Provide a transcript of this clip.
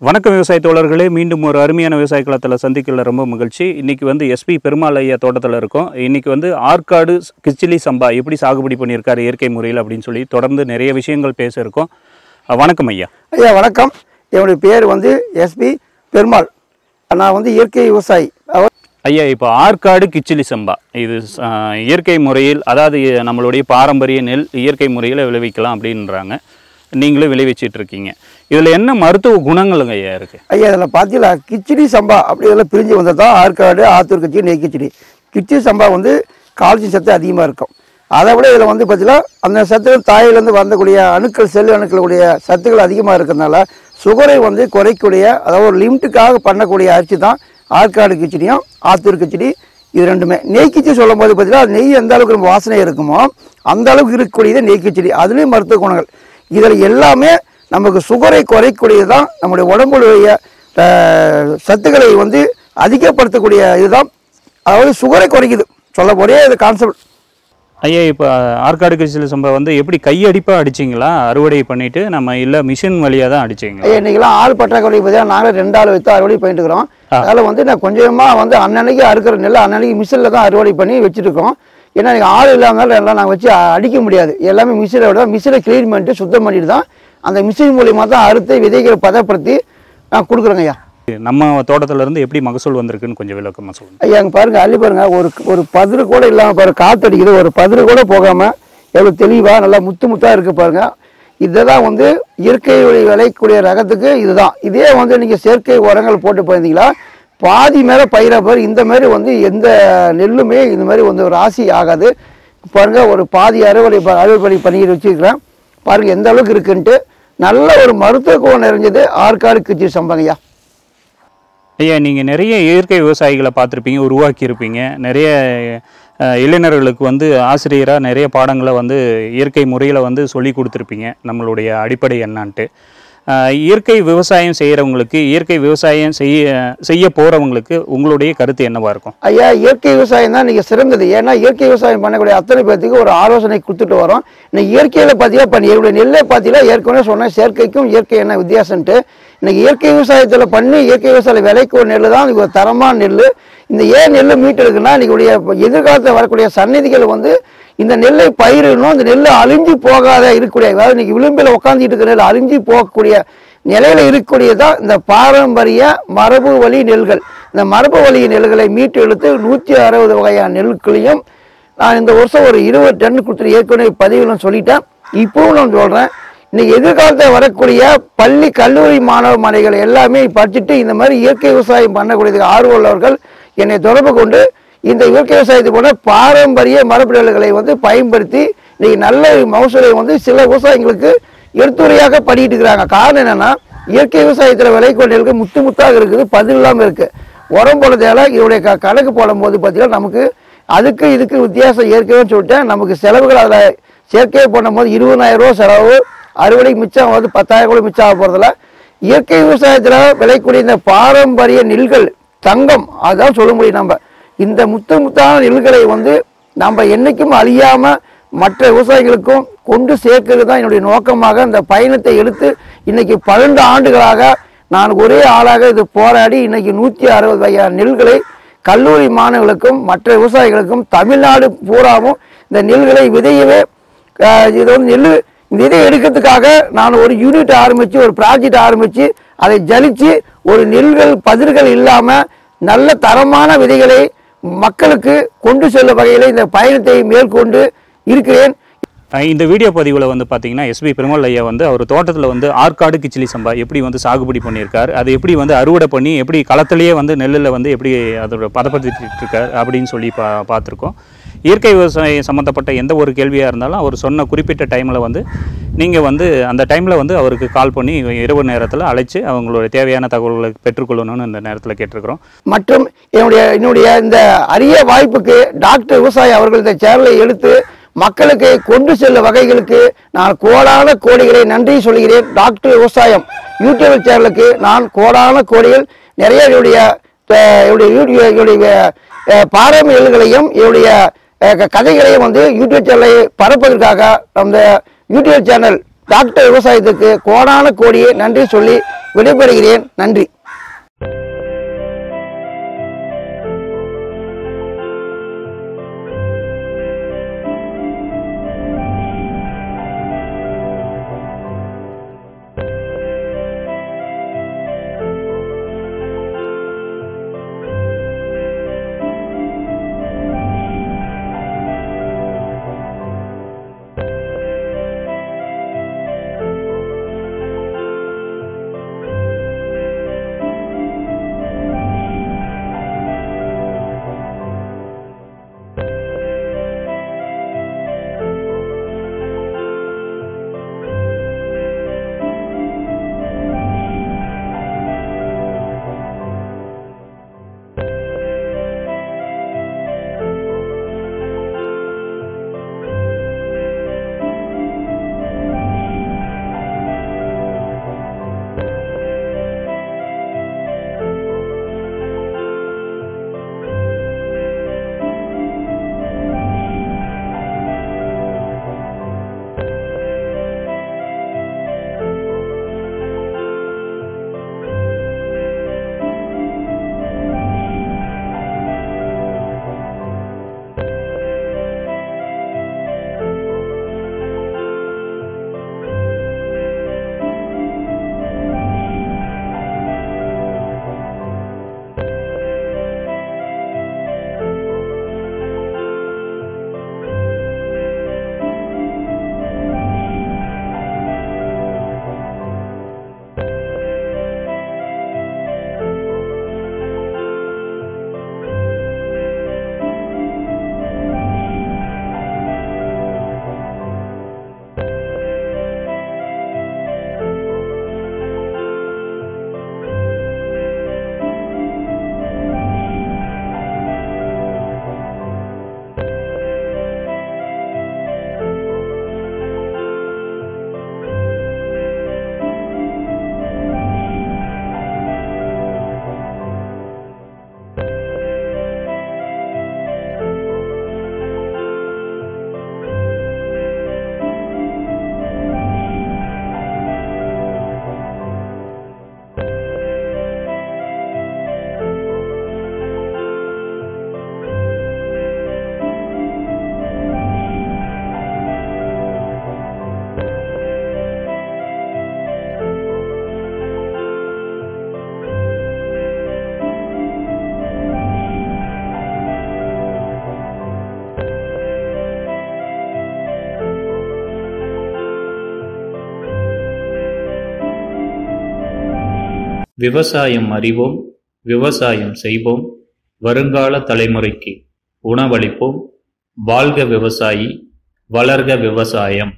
வணக்கம் விவசாய தோழர்களே, மீண்டும் ஒரு அருமையான விவசாய களத்தில் சந்திக்கல ரொம்ப மகிழ்ச்சி. இன்றைக்கி வந்து 𝐆.𝐵𝐸 ஐயா தோட்டத்தில் இருக்கோம். இன்றைக்கி வந்து ஆற்காடு கிச்சிலி சம்பா எப்படி சாகுபடி பண்ணியிருக்காரு இயற்கை முறையில் அப்படின்னு சொல்லி தொடர்ந்து நிறைய விஷயங்கள் பேச இருக்கோம். வணக்கம் ஐயா. ஐயா வணக்கம். என்னுடைய பேர் வந்து 𝐆.𝐵𝐸. நான் வந்து இயற்கை விவசாயி. ஐயா, இப்போ ஆற்காடு கிச்சிலி சம்பா இது இயற்கை முறையில், அதாவது நம்மளுடைய பாரம்பரிய நெல் இயற்கை முறையில் விளைவிக்கலாம் அப்படின்றாங்க. நீங்களும் விளைவிச்சிட்டு இருக்கீங்க. இதில் என்ன மருத்துவ குணங்களுங்க ஐயா இருக்குது? ஐயா இதில் பார்த்தீங்களா, கிச்சிலி சம்பா அப்படி இதெல்லாம் பிரிஞ்சு வந்தது தான் ஆற்காடு, ஆத்தூர் கிச்சி, நெய் கிச்சிலி. கிச்சிலி சம்பா வந்து கால்சியம் சத்து அதிகமாக இருக்கும். அதை விட இதில் வந்து பார்த்தீங்கன்னா அந்த சத்து தாயிலேருந்து வரக்கூடிய அணுக்கள், செல் அணுக்களுடைய சத்துக்கள் அதிகமாக இருக்கிறதுனால சுகரை வந்து குறைக்கூடிய, அதாவது ஒரு லிமிட்டுக்காக பண்ணக்கூடிய அரிசி தான் ஆற்காடு கிச்சிலியும் ஆத்தூர் கிச்சிலி. இது ரெண்டுமே நெய் கிச்சி சொல்லும் போது பார்த்தீங்கன்னா நெய் எந்த அளவுக்கு நம்ம வாசனை இருக்குமோ அந்த அளவுக்கு இருக்கக்கூடியது நெய் கிச்சிலி. அதுலேயும் மருத்துவ குணங்கள். இதில் எல்லாமே நமக்கு சுகரை குறைக்கூடியது தான், நம்முடைய உடம்புடைய சத்துக்களை வந்து அதிகப்படுத்தக்கூடிய இதுதான். அதாவது சுகரை குறைக்குது சொல்ல போதே இது கான்செப்ட். ஐயா, இப்போ ஆற்காடு கிச்சிலி சம்பா வந்து எப்படி கையடிப்பாக அடிச்சிங்களா அறுவடை பண்ணிவிட்டு, நம்ம இல்லை மிஷின் வழியாக தான் அடிச்சிங்களா? ஐயா இன்றைக்கெல்லாம் ஆள் பற்றாக்குறை பார்த்தீங்கன்னா நாங்களே 2 ஆள் வைத்து அறுவடை பண்ணிட்டு இருக்கிறோம். அதில் வந்து நான் கொஞ்சமாக வந்து அன்னன்னைக்கு அறுக்கிற நெல் அன்னன்னைக்கு மிஷினில் தான் அறுவடை பண்ணி வச்சுருக்கோம். ஏன்னா எனக்கு ஆள் இல்லாதனால எல்லாம் நாங்கள் வச்சு அடிக்க முடியாது. எல்லாமே மிஷினை விட மிஷினை க்ளீன் பண்ணிட்டு சுத்தம் பண்ணிட்டு தான் அந்த மிஷின் மூலியமாக தான் அறுத்து விதைகளை பதப்படுத்தி நான் கொடுக்குறேங்க ஐயா. நம்ம தோட்டத்திலேருந்து எப்படி மகசூல் வந்திருக்குன்னு கொஞ்சம் விளக்கமாக சொல்லுங்கள் ஐயா. அங்கே பாருங்கள், அள்ளி பாருங்கள், ஒரு பதிரு கூட இல்லாமல் பாருங்கள், காற்று அடிக்குது, ஒரு பதிரு கூட போகாமல் எவ்வளோ தெளிவாக நல்லா முத்து முத்தாக இருக்குது பாருங்கள். இதை தான் வந்து இயற்கை விளையக்கூடிய ரகத்துக்கு இதுதான். இதே வந்து நீங்கள் செயற்கை உரங்கள் போட்டு போயிருந்தீங்களா பாதி மேலே பயிராக பாரு. இந்த மாதிரி வந்து எந்த நெல்லுமே இந்த மாதிரி வந்து ஒரு ராசி ஆகாது பாருங்கள். ஒரு பாதி அறுவடை பண்ணிட்டு வச்சுருக்கிறேன் பாருங்கள் எந்த அளவுக்கு இருக்குன்ட்டு. நல்ல ஒரு மருத்துவ குணம் நிறைஞ்சது ஆற்காடு கிச்சிலி சம்பாங்கய்யா. ஐயா, நீங்கள் நிறைய இயற்கை விவசாயிகளை பார்த்துருப்பீங்க, உருவாக்கியிருப்பீங்க. நிறைய இளைஞர்களுக்கு வந்து ஆசிரியராக நிறைய பாடங்களை வந்து இயற்கை முறையில் வந்து சொல்லி கொடுத்துருப்பீங்க. நம்மளுடைய அடிப்படை என்னான்ட்டு இயற்கை விவசாயம் செய்கிறவங்களுக்கு, இயற்கை விவசாயம் செய்ய போகிறவங்களுக்கு உங்களுடைய கருத்து என்னவாக இருக்கும்? ஐயா, இயற்கை விவசாயம் தான் நீங்கள் சிறந்தது. ஏன்னா இயற்கை விவசாயம் பண்ணக்கூடிய அத்தனை பேர்த்துக்கு ஒரு ஆலோசனை கொடுத்துட்டு வரோம். இன்னைக்கு இயற்கையில் பார்த்தீங்கன்னா பண்ணி என்னுடைய நெல்லை பார்த்தீங்கன்னா ஏற்கனவே சொன்னேன், செயற்கைக்கும் இயற்கை என்ன வித்தியாசம்ட்டு. இன்னைக்கு இயற்கை விவசாயத்தில் பண்ணி இயற்கை விவசாயம் விளைக்கு ஒரு நெல் தான் ஒரு தரமான நெல். இந்த ஏன் நெல் மீட்டு இருக்குன்னா இன்னைக்கு எதிர்காலத்தில் வரக்கூடிய சன்னதிகள் வந்து இந்த நெல்லை பயிரிடணும், இந்த நெல் அழிஞ்சு போகாத இருக்கக்கூடிய, அதாவது இன்னைக்கு விளிம்பில் உட்காந்துட்டு இருக்கிற நெல் அழிஞ்சு போகக்கூடிய நிலையில் இருக்கக்கூடியதான் இந்த பாரம்பரிய மரபு வழி நெல்கள். இந்த மரபு வழி நெல்களை மீட்டு எடுத்து 160 வகையான நெல்களையும் நான் இந்த வருஷம் ஒரு 20 டன் கொடுத்துட்டு ஏற்கனவே பதிவுன்னு சொல்லிட்டேன். இப்பவும் நான் சொல்கிறேன், இன்னைக்கு எதிர்காலத்தில் வரக்கூடிய பள்ளி கல்லூரி மாணவ மாணவிகள் எல்லாமே படிச்சுட்டு இந்த மாதிரி இயற்கை விவசாயம் பண்ணக்கூடியதுக்கு ஆர்வம் உள்ளவர்கள் என்னை தொடர்பு கொண்டு இந்த இயற்கை விவசாயத்தை போல பாரம்பரிய மரபு நெல்களை வந்து பயன்படுத்தி இன்னைக்கு நல்ல மகசூலை வந்து சில விவசாயிகளுக்கு எடுத்துரையாக பண்ணிட்டு இருக்கிறாங்க. காரணம் என்னன்னா இயற்கை விவசாயத்தில் விளைக்கூடிய நெல்கள் முத்து முத்தாக இருக்குது, பதில் இல்லாமல் இருக்குது. உரம் போடுறதால இதோடைய கணக்கு போடும் போது பார்த்தீங்கன்னா நமக்கு அதுக்கு இதுக்கு வித்தியாசம் ஏற்கனவே சொல்லிட்டேன். நமக்கு செலவுகள் அதில் செயற்கையை பண்ணும்போது 20,000 ரூபா செலவு, அறுவடைக்கு மிச்சம் வந்து 10,000 கூட மிச்சம் ஆக போகிறதில்ல. இயற்கை விவசாயத்தில் விளைக்கூடிய இந்த பாரம்பரிய நெல்கள் தங்கம், அதான் சொல்ல முடியும். நம்ம இந்த முத்தான நெல்களை வந்து நம்ம என்றைக்கும் அழியாமல் மற்ற விவசாயிகளுக்கும் கொண்டு சேர்க்கிறது தான் என்னுடைய நோக்கமாக இந்த பயணத்தை எடுத்து இன்னைக்கு 12 ஆண்டுகளாக நான் ஒரே ஆளாக இது போராடி இன்னைக்கு 160 வகையான நெல்களை கல்லூரி மாணவர்களுக்கும் மற்ற விவசாயிகளுக்கும் தமிழ்நாடு பூராவும் இந்த நெல்களை விதையவே இது வந்து நெல் விதை எடுக்கிறதுக்காக நான் ஒரு யூனிட் ஆரம்பித்து, ஒரு ப்ராஜெக்ட் ஆரம்பித்து அதை ஜலித்து ஒரு நெல்கள் பதிர்கள் இல்லாமல் நல்ல தரமான விதைகளை மக்களுக்கு கொண்டு செல்லும் வகையில் இந்த பயணத்தை மேற்கொண்டு இருக்கிறேன். இந்த வீடியோ பதிவில் வந்து பார்த்தீங்கன்னா 𝐆.𝐵𝐸 ஐயா வந்து அவர் தோட்டத்தில் வந்து ஆற்காடு கிச்சிலி சம்பா எப்படி வந்து சாகுபடி பண்ணியிருக்கார், அது எப்படி வந்து அறுவடை பண்ணி எப்படி களத்திலேயே வந்து நெல்லில் வந்து எப்படி அதோட பதப்படுத்திட்டு இருக்கார் அப்படின்னு சொல்லி பார்த்துருக்கோம். இயற்கை விவசாயம் சம்மந்தப்பட்ட எந்த ஒரு கேள்வியாக இருந்தாலும் அவர் சொன்ன குறிப்பிட்ட டைமில் வந்து நீங்கள் வந்து அந்த டைமில் வந்து அவருக்கு கால் பண்ணி இரவு நேரத்தில் அழைச்சி அவங்களோட தேவையான தகவல்களை பெற்றுக்கொள்ளணும்னு இந்த நேரத்தில் கேட்டிருக்கிறோம். மற்றும் என்னுடைய இந்த அரிய வாய்ப்புக்கு டாக்டர் விவசாயி அவர்கள் இந்த சேனலை எடுத்து மக்களுக்கு கொண்டு செல்ல வகைகளுக்கு நான் கோடான கோடிகளை நன்றி சொல்கிறேன். டாக்டர் விவசாயம் யூடியூப் சேனலுக்கு நான் கோடான கோடிகள் நிறைய பாரம்பரிய நெல்களையும் என்னுடைய கதைகளையும் வந்து யூடியூப் சேனலை பரப்பதற்காக அந்த யூடியூப் சேனல் டாக்டர் விவசாயத்துக்கு கோடான கோடியே நன்றி சொல்லி விடைபெறுகிறேன். நன்றி. விவசாயம் அறிவோம், விவசாயம் செய்வோம், வருங்கால தலைமுறைக்கு உணவளிப்போம். வாழ்க விவசாயி, வளர்க விவசாயம்.